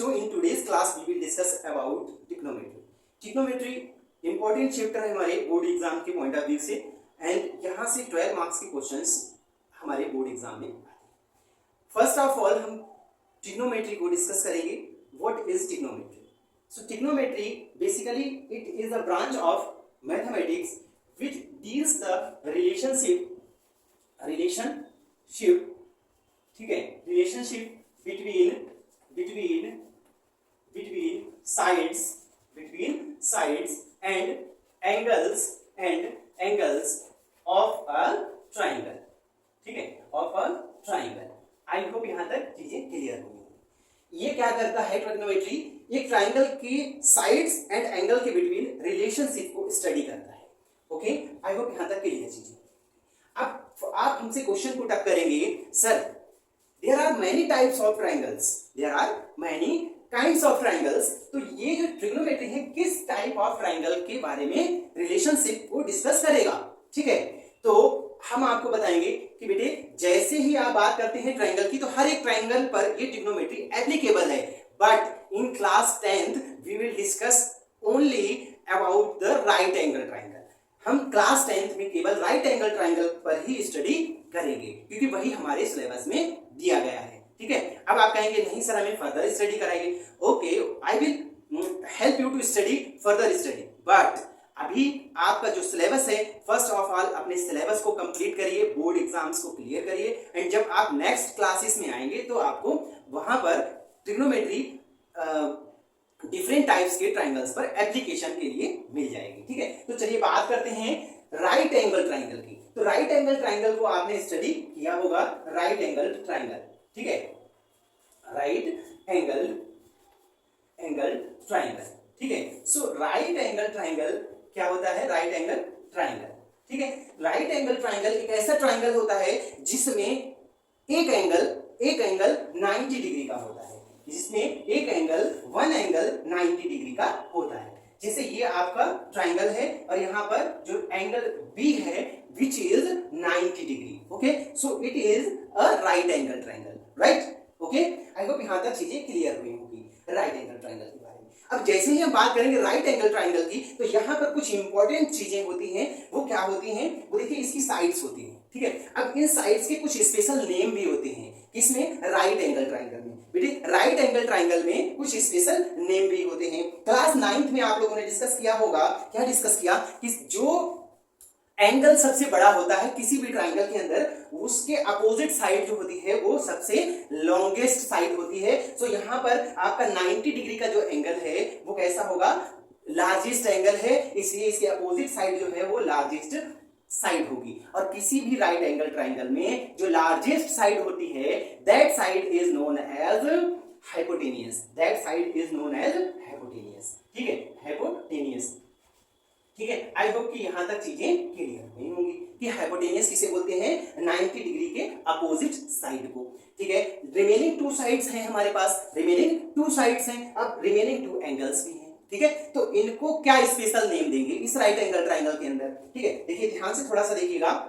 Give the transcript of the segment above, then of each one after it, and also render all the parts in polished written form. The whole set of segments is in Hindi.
बच्चों, in today's class we will discuss about trigonometry. Trigonometry important chapter है हमारे बोर्ड एग्जाम के पॉइंट ऑफ व्यू से, एंड यहाँ से 12 मार्क्स के क्वेश्चंस हमारे बोर्ड एग्जाम में आते हैं। फर्स्ट ऑफ ऑल हम ट्रिग्नोमेट्री को डिस्कस करेंगे। What is trigonometry? So trigonometry basically it is a branch of mathematics which deals the relationship ठीक है, relationship between sides and angles of a triangle, ठीक है, of a triangle। I hope यहां तक चीजें क्लियर होंगी। ये क्या करता है ट्रिग्नोमेट्री? एक ट्राइंगल की साइड्स एंड एंगल के बिटवीन रिलेशनशिप को स्टडी करता है। ओके, आई होप यहां तक क्लियर चीजें। अब आप हमसे क्वेश्चन पुट अप करेंगे, sir there are many types of triangles, there are many kinds of triangles, तो ये जो ट्रिग्नोमेट्री है किस टाइप ऑफ ट्राइंगल के बारे में रिलेशनशिप को डिस्कस करेगा? ठीक है, तो हम आपको बताएंगे कि बेटे जैसे ही आप बात करते हैं ट्राइंगल की, तो हर एक ट्राइंगल पर ये ट्रिग्नोमेट्री एप्लीकेबल है, but in class 10th we will discuss only about the right angle triangle. हम क्लास 10th में केवल राइट एंगल ट्राइंगल पर ही स्टडी करेंगे, क्योंकि वही हमारे सिलेबस में दिया गया है। ठीक है, अब आप कहेंगे नहीं सर हमें फर्दर स्टडी कराएंगे। Okay, I will help you to study further study, but अभी आपका जो सिलेबस है, फर्स्ट ऑफ ऑल अपने सिलेबस को कंप्लीट करिए, बोर्ड एग्जाम्स को क्लियर करिए, एंड जब आप नेक्स्ट क्लासेस में आएंगे तो आपको वहां पर ट्रिग्नोमेट्री डिफरेंट टाइप्स के ट्राइंगल्स पर एप्लीकेशन के लिए मिल जाएगी। ठीक है, तो चलिए बात करते हैं राइट एंगल ट्राइंगल की। तो राइट एंगल ट्राइंगल को आपने स्टडी किया होगा, राइट एंगल ट्राइंगल। ठीक है, राइट एंगल ट्राइंगल। ठीक है, सो राइट एंगल ट्राइंगल क्या होता है? Right angle triangle. ठीक है, राइट एंगल ट्राइंगल एक ऐसा ट्राइंगल होता है जिसमें एक एंगल 90 डिग्री का होता है, जिसमें एक एंगल 90 डिग्री का होता है। जैसे ये आपका ट्राइंगल है और यहाँ पर जो एंगल बी है which is 90 degree. Okay, so it is a right angle triangle, right? Okay, I hope यहाँ तक चीजें क्लियर हुई होंगी राइट एंगल ट्राइंगल के बारे में। अब जैसे ही हम बात करेंगे राइट एंगल ट्राइंगल की, तो यहाँ पर कुछ इंपॉर्टेंट चीजें होती हैं। वो क्या होती हैं? वो देखिए इसकी साइड्स होती हैं। ठीक है, अब इन साइड्स के कुछ स्पेशल नेम भी होते हैं। किसमें? राइट एंगल ट्राइंगल में। बेटे राइट एंगल ट्राइंगल में कुछ स्पेशल नेम भी होते हैं। क्लास 9th में आप लोगों ने डिस्कस किया होगा। क्या डिस्कस किया? कि जो एंगल सबसे बड़ा होता है किसी भी ट्राइंगल के अंदर, उसके अपोजिट साइड जो होती है वो सबसे लॉन्गेस्ट साइड होती है। सो यहाँ पर आपका 90 डिग्री का जो एंगल है वो कैसा होगा? लार्जेस्ट एंगल है, इसलिए इसके अपोजिट साइड जो है वो लार्जेस्ट साइड होगी। और किसी भी राइट एंगल ट्राइंगल में जो लार्जेस्ट साइड होती है, that side is known as hypotenuse. That side is known as hypotenuse. ठीक है, हाइपोटेनियस। ठीक है, आई होप कि यहां तक चीजें क्लियर नहीं होंगी कि हाइपोटेनियस किसे बोलते हैं? 90 डिग्री के अपोजिट साइड को। ठीक है, रिमेनिंग 2 साइड्स हैं हमारे पास, रिमेनिंग 2 साइड्स हैं। अब रिमेनिंग 2 एंगल्स भी हैं। ठीक है, तो इनको क्या स्पेशल नेम देंगे इस राइट एंगल ट्राइंगल के अंदर? ठीक है, देखिए ध्यान से थोड़ा सा देखिएगा,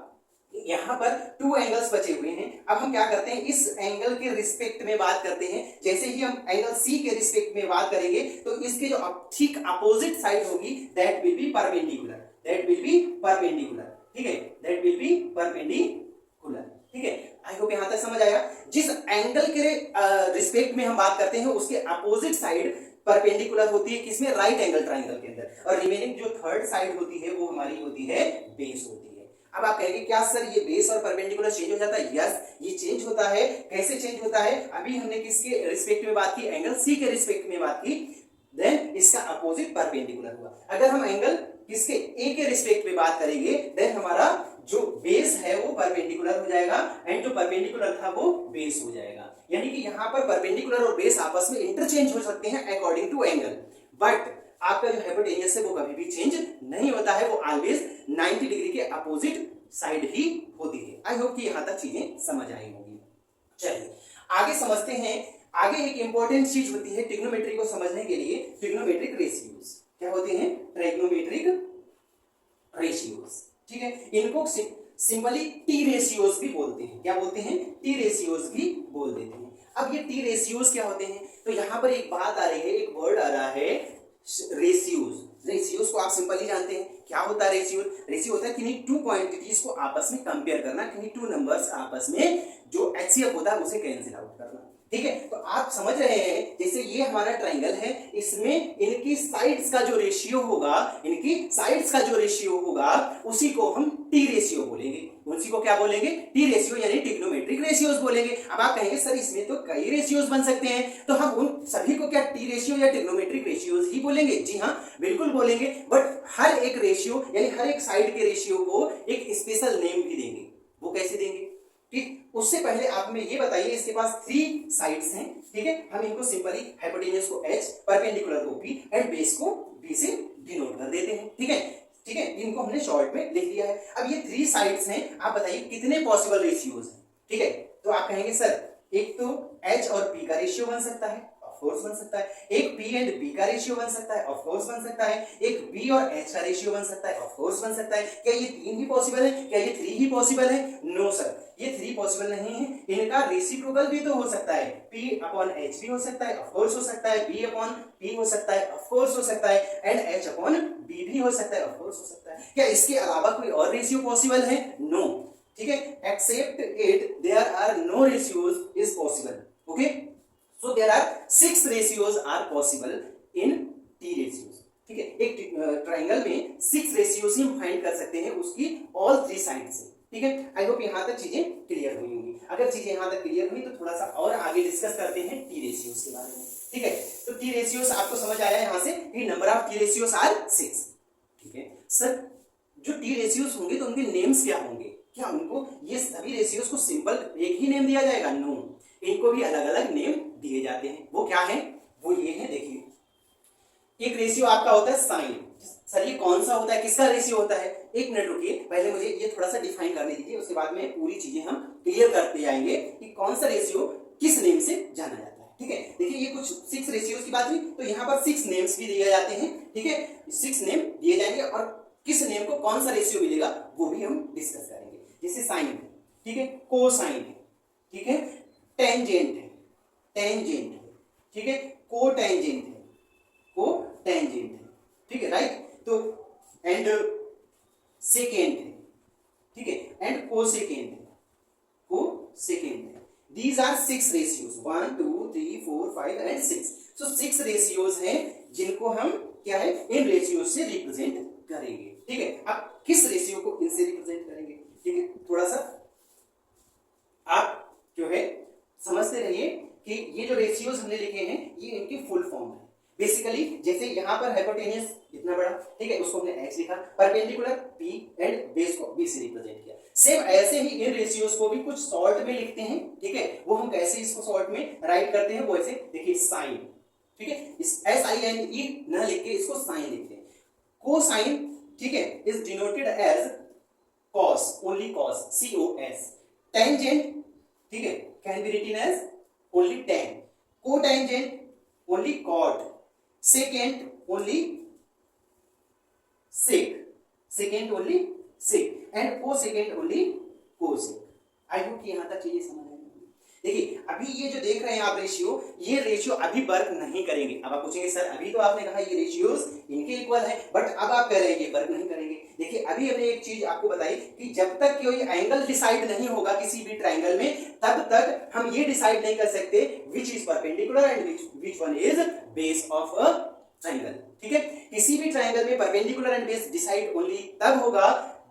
यहाँ पर 2 एंगल्स बचे हुए हैं। अब हम क्या करते हैं? इस एंगल के रिस्पेक्ट में बात करते हैं। जैसे ही हम एंगल सी के रिस्पेक्ट में बात करेंगे तो इसके जो ठीक अपोजिट साइड होगी that will be perpendicular. That will be perpendicular. ठीक है, दैट विल बी परपेंडिकुलर। ठीक है, आई होप यहां तक समझ आया। जिस एंगल के रिस्पेक्ट में हम बात करते हैं उसके अपोजिट साइड परपेंडिकुलर होती है, किसमें? राइट एंगल ट्राइंगल के अंदर। और रिमेनिंग जो थर्ड साइड होती है वो हमारी होती है बेस होती है। अब आप कहेंगे क्या सर ये बेस और परपेंडिकुलर चेंज हो जाता है? यस, ये चेंज होता है। कैसे चेंज होता है? अभी हमने किसके रिस्पेक्ट में बात की? एंगल सी के रिस्पेक्ट में बात की, देन इसका अपोजिट परपेंडिकुलर हुआ। अगर हम एंगल किसके? ए के रिस्पेक्ट में बात करेंगे, देन हमारा जो बेस है वो परपेंडिकुलर हो जाएगा, एंड जो परपेंडिकुलर था वो बेस हो जाएगा। यानी कि यहाँ पर परपेंडिकुलर और बेस आपस में इंटरचेंज हो सकते हैं अकॉर्डिंग टू एंगल, बट आपका जो हाइपोटेनियस है वो कभी भी चेंज नहीं होता है, वो ऑलवेज 90 डिग्री के अपोजिट साइड ही होती है। आई होप कि यहां तक चीजें समझ आई होंगी। चलिए आगे समझते हैं। आगे एक इंपॉर्टेंट चीज होती है ट्रिग्नोमेट्री को समझने के लिए, ट्रिग्नोमेट्रिक रेशियोज। क्या होते हैं? Trigonometric ratios. ठीक है, इनको सिंपली टी रेशियोज भी बोलते हैं। क्या बोलते हैं? टी रेशियोज भी बोल देते हैं। अब ये टी रेशियोज क्या होते हैं? तो यहाँ पर एक बात आ रही है, एक वर्ड आ रहा है रेशियोज। रेशियोज को आप सिंपली जानते हैं, क्या होता है रेशियो? रेशियो होता है किन्हीं टू क्वांटिटीज को आपस में कंपेयर करना, किन्हीं टू नंबर्स आपस में जो एचसीएफ होता है उसे कैंसिल आउट करना। ठीक है, तो आप समझ रहे हैं, जैसे ये हमारा ट्राइंगल है, इसमें इनकी साइड्स का जो रेशियो होगा, इनकी साइड्स का जो रेशियो होगा उसी को हम टी रेशियो बोलेंगे। उसी को क्या बोलेंगे? टी रेशियो यानी ट्रिग्नोमेट्रिक रेशियोज बोलेंगे। अब आप कहेंगे सर इसमें तो कई रेशियोज बन सकते हैं, तो हम उन सभी को क्या टी रेशियो या ट्रिग्नोमेट्रिक रेशियोज ही बोलेंगे? जी हाँ, बिल्कुल बोलेंगे, बट हर एक रेशियो यानी हर एक साइड के रेशियो को एक स्पेशल नेम भी देंगे। वो कैसे देंगे? ठीक, उससे पहले आप हमें ये बताइए, इसके पास 3 साइड्स हैं, ठीक है, हम इनको सिंपली हाइपोटेन्यूज को h, परपेंडिकुलर को p एंड बेस को b से डिनोट कर देते हैं। ठीक है, ठीक है, इनको हमने शॉर्ट में लिख लिया है। अब ये 3 साइड्स हैं, आप बताइए कितने पॉसिबल रेशियोज हैं? ठीक है, तो आप कहेंगे सर एक तो h और p का रेशियो बन सकता है, ऑफ कोर्स बन सकता है। एक p एंड b का रेशियो बन सकता है, ऑफ कोर्स बन सकता है। एक b और h का रेशियो बन सकता है, ऑफ कोर्स बन सकता है। क्या ये 3 ही पॉसिबल है? क्या ये 3 ही पॉसिबल है? नो सर, ये 3 पॉसिबल नहीं है। इनका रेसिप्रोकल भी तो हो सकता है, p अपॉन h भी हो सकता है, ऑफ कोर्स हो सकता है। b अपॉन p हो सकता है, ऑफ कोर्स हो सकता है। एंड h अपॉन b भी हो सकता है, ऑफ कोर्स हो सकता है। क्या इसके अलावा कोई और रेशियो पॉसिबल है? नो। ठीक है, except it there are no ratios is possible. Okay, so there are 6 ratios are possible in t ratios. ठीक है, एक ट्राइंगल में 6 रेशियोज ही फाइंड कर सकते हैं उसकी ऑल 3 साइड से। ठीक है, आई होप यहाँ तक चीजें क्लियर हुई होंगी। अगर चीजें यहाँ तक क्लियर हुई तो थोड़ा सा और आगे डिस्कस करते हैं टी रेशियोज के बारे में। ठीक है, तो टी रेशियोज आपको समझ आया यहाँ से कि number of T ratios are 6। ठीक है सर, जो टी रेशियोज होंगे तो उनके नेम्स क्या होंगे? क्या उनको ये सभी रेशियोज को सिंपल एक ही नेम दिया जाएगा? नो, इनको भी अलग अलग नेम दिए जाते हैं। वो क्या है? वो ये है, देखिए एक रेशियो आपका होता है साइन। सर ये कौन सा होता है, किसका रेशियो होता है? एक मिनट रुकिए, पहले मुझे ये थोड़ा सा डिफाइन करने दीजिए, उसके बाद में पूरी चीजें हम क्लियर करते जाएंगे कि कौन सा रेशियो किस नेम से जाना जाता है। ठीक है, देखिए ये कुछ 6 रेशियोज की बात हुई, तो यहाँ पर 6 नेम्स भी दिए जाते हैं। ठीक है, 6 नेम दिए जाएंगे और किस नेम को कौन सा रेशियो मिलेगा वो भी हम डिस्कस करेंगे। जैसे साइन है, ठीक है, कोसाइन है, ठीक है, टेंजेंट है, टेंजेंट है, ठीक है, कोटेंजेंट है, कोटेंजेंट है, ठीक है, राइट। तो एंड सेकेंड है, ठीक है, एंड कोसेकेंड है, कोसेकेंड है। These are 6 ratios, 1 2 3 4 5 and 6। So 6 ratios हैं जिनको हम क्या है इन रेशियोज से रिप्रेजेंट करेंगे। ठीक है, अब किस रेशियो को इनसे रिप्रेजेंट करेंगे? ठीक है, थोड़ा सा आप जो है समझते रहिए कि ये जो रेशियोज हमने लिखे हैं ये इनकी फुल फॉर्म है। बेसिकली जैसे यहाँ पर हाइपोटेन्यूज इतना बड़ा, ठीक है, उसको हमने h लिखा, परपेंडिकुलर p एंड बेस को b से रिप्रेजेंट किया। सेम ऐसे ही इन रेशियोज को भी कुछ शॉर्ट में लिखते हैं। ठीक है, वो हम कैसे इसको शॉर्ट में राइट करते हैं वो ऐसे देखिए साइन। ठीक है, इस SINE ना लिख के इसको साइन लिखते हैं। कोसाइन, ठीक है, is denoted as cos, only cos, COS। Tangent, ठीक है, can be written as only tan। Cotangent only cot। Second only sec, second only sec and cosecant only cosec। I hope कि यहां तक चीजें समझ आएंगी। देखिए अभी ये जो देख रहे हैं आप रेशियो, ये रेशियो अभी वर्क नहीं करेंगे। अब आप पूछेंगे सर अभी तो आपने कहा ये रेशियोज इनके इक्वल है, बट अब आप कह रहे हैं ये वर्क नहीं करेंगे। देखिए अभी हमने एक चीज आपको बताई कि जब तक कोई एंगल डिसाइड नहीं होगा किसी भी ट्राइंगल में, तब तक हम ये डिसाइड नहीं कर सकते which is perpendicular and which one is base of a triangle. ठीक है, किसी भी ट्राइंगल में perpendicular and base decide only तब होगा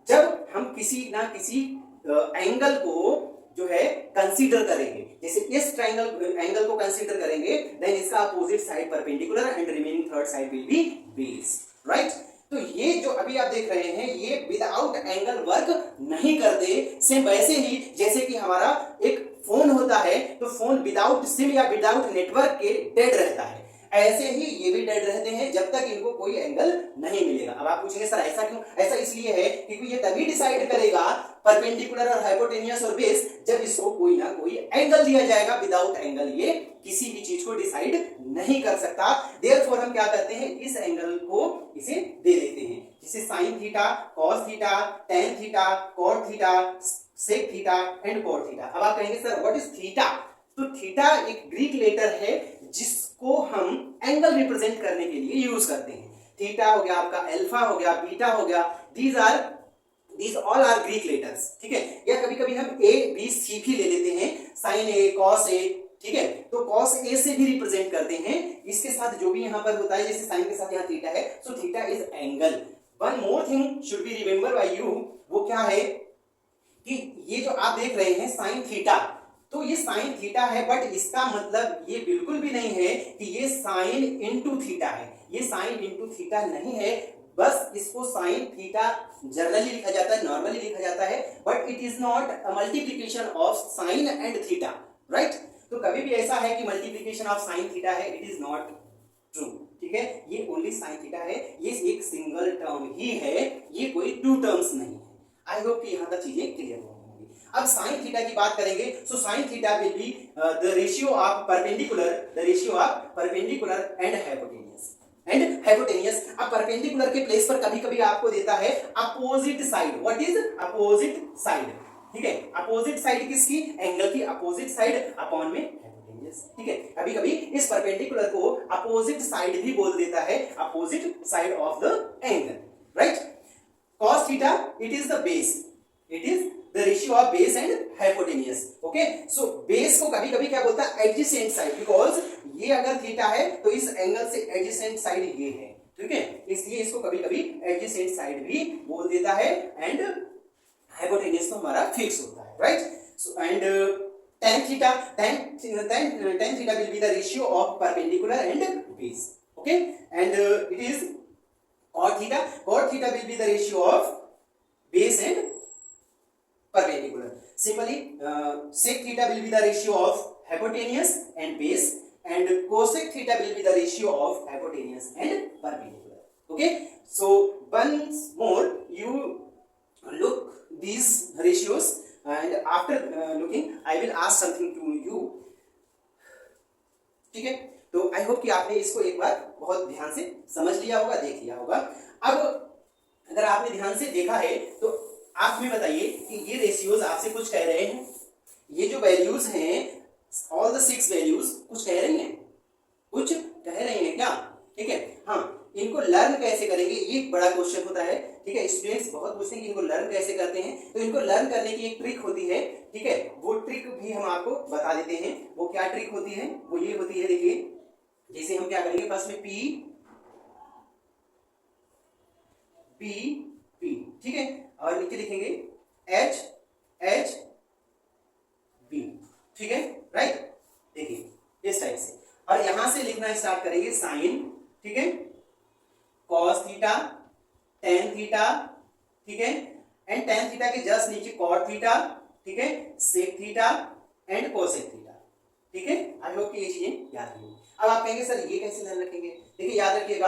जब हम किसी ना किसी एंगल को जो है कंसीडर करेंगे। जैसे इस ट्राइंगल एंगल को कंसीडर करेंगे, देन इसका opposite side perpendicular and remaining third side will be base, right. तो ये जो अभी आप देख रहे हैं ये विदाउट एंगल वर्क नहीं करते। सेम वैसे ही जैसे कि हमारा एक फोन होता है, तो फोन विदाउट सिम या विदाउट नेटवर्क के डेड रहता है, ऐसे ही ये भी डेड रहते हैं जब तक इनको कोई एंगल नहीं मिलेगा। अब आप पूछेंगे सर ऐसा क्यों? ऐसा इसलिए है क्योंकि ये तभी डिसाइड करेगा परपेंडिकुलर और हाइपोटेन्यूस और बेस जब इसको कोई ना कोई एंगल दिया जाएगा। विदाउट एंगल ये किसी भी चीज को डिसाइड नहीं कर सकता। देयरफॉर हम क्या करते हैं, इस एंगल को इसे दे देते हैं, जैसे sine theta, cos theta, tan theta, cot theta, sec theta and cot theta. अब आप कहेंगे सर व्हाट इज थीटा? तो थीटा एक ग्रीक लेटर है जिसको हम एंगल रिप्रेजेंट करने के लिए यूज करते हैं। थीटा हो गया आपका, अल्फा हो गया, बीटा हो गया, these all are Greek letters, ठीक है। या कभी कभी हम ए बी सी भी ले लेते हैं, साइन ए, कॉस ए, ठीक है। तो कॉस ए से भी रिप्रेजेंट करते हैं, इसके साथ जो भी यहां पर होता है, जैसे साइन के साथ यहां थीटा है, so theta is angle. One more thing should be remember by you, वो क्या है कि ये जो आप देख रहे हैं साइन थीटा, तो ये साइन थीटा है, बट इसका मतलब ये बिल्कुल भी नहीं है कि ये साइन इनटू थीटा है। ये साइन इनटू थीटा नहीं है, बस इसको साइन थीटा जनरली लिखा जाता है, नॉर्मली लिखा जाता है, but it is not a multiplication of sine and theta, right. तो कभी भी ऐसा है कि मल्टीप्लिकेशन ऑफ साइन थीटा है, इट इज नॉट ट्रू, ठीक है। ये ओनली साइन थीटा है, ये एक सिंगल टर्म ही है, ये कोई टू टर्म्स नहीं है। आई होप कि यहां तक चीजें क्लियर होंगी। अब साइन थीटा की बात करेंगे, so sine theta will be the ratio of perpendicular and hypotenuse. अब परपेंडिकुलर के प्लेस पर कभी कभी आपको देता है opposite side. What is opposite side, ठीक है। अपोजिट साइड किसकी, एंगल की अपोजिट साइड अपॉन में हाइपोटेनियस, ठीक है। कभी कभी इस परपेंडिकुलर को अपोजिट साइड भी बोल देता है, opposite side of the angle, right. cos theta, it is the base, it is the ratio of base and hypotenuse, okay। so base को कभी कभी क्या बोलता है, adjacent side, because ये अगर थीटा है तो इस एंगल से adjacent side ये है, ठीक है, इसलिए इसको कभी कभी adjacent side भी बोल देता है, एंड hypotenuse तो हमारा फिक्स होता है, right. so and tan theta will be the ratio of perpendicular and base, okay, and it is cot theta will be the ratio of base and perpendicular. Simply sec theta will be the ratio of hypotenuse and base, and cosec theta will be the ratio of hypotenuse and perpendicular, okay। so once more you look these ratios, and after looking I will ask something to you, ठीक है। तो आई होप कि आपने इसको एक बार बहुत ध्यान से समझ लिया होगा, देख लिया होगा। अब अगर आपने ध्यान से देखा है तो आप हमें बताइए कि ये रेशियोज आपसे कुछ कह रहे हैं, ये जो वैल्यूज हैं, ऑल द 6 वैल्यूज कुछ कह रही हैं, कुछ कह रही हैं क्या, ठीक है। हाँ, इनको लर्न कैसे करेंगे, ये एक बड़ा क्वेश्चन होता है, ठीक है। स्टूडेंट्स बहुत पूछते हैं कि इनको लर्न कैसे करते हैं, तो इनको लर्न करने की एक ट्रिक होती है, ठीक है। वो ट्रिक भी हम आपको बता देते हैं। वो क्या ट्रिक होती है, वो ये होती है, देखिए जैसे हम क्या करेंगे, फर्स्ट में पी पी पी, ठीक है, और नीचे लिखेंगे एच एच बी, ठीक है, राइट। देखिए इस टाइप से, और यहां से लिखना स्टार्ट करेंगे साइन, ठीक है, कॉस थीटा, टेन थीटा, ठीक है, एंड टेन थीटा के जस्ट नीचे कॉट थीटा, ठीक है, sec theta and cosec theta, ठीक है। आई होप कि ये चीजें याद रहेंगी। अब आप कहेंगे सर ये कैसे ध्यान रखेंगे, देखिए याद रखिएगा,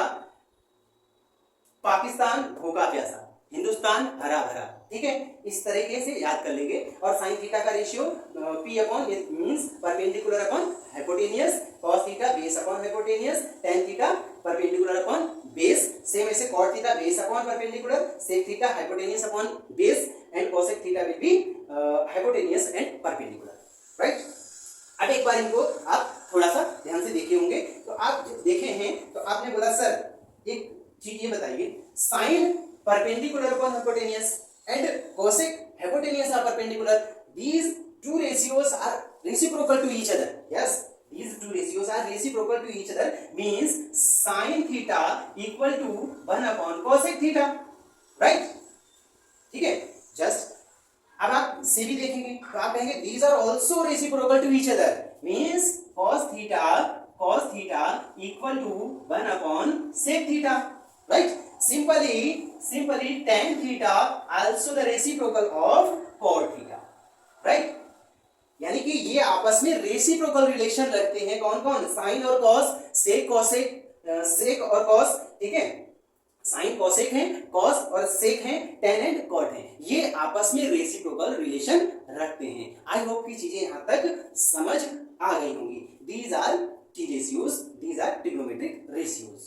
पाकिस्तान भूखा प्यासा, हिंदुस्तान हरा भरा, ठीक है, इस तरीके से याद कर लेंगे। और साइन थीटा का ratio p upon means perpendicular upon hypotenuse, cos theta base upon hypotenuse, tan theta perpendicular upon base, same ऐसे cot theta base upon perpendicular, sec theta hypotenuse upon base, and cosec theta will be hypotenuse and perpendicular, right. अब एक बार इनको आप थोड़ा सा ध्यान से देखे होंगे, तो आप देखे हैं तो आपने बोला सर एक चीज ये बताइए, sine perpendicular upon hypotenuse and cosec hypotenuse are perpendicular, these two ratios are reciprocal to each other, yes, these two ratios are reciprocal to each other, means sin theta equal to 1 upon cosec theta, right, ठीक है। जस्ट अब आप से भी देखेंगे तो आप कहेंगे these are also reciprocal to each other, means cos theta equal to 1 upon sec theta, right। simply tan theta also the reciprocal of cot theta, right। यानी कि ये आपस में रेसिप्रोकल रिलेशन रखते हैं, कौन कौन, साइन और कॉस, सेक कोसेक, सेक और कॉस, ठीक है, साइन कोसेक है, कॉस और सेक है, टेन एंड कॉट है, ये आपस में रेसिप्रोकल रिलेशन रखते हैं। आई होप की चीजें यहां तक समझ आ गई होंगी। These are T ratios, these are trigonometric ratios.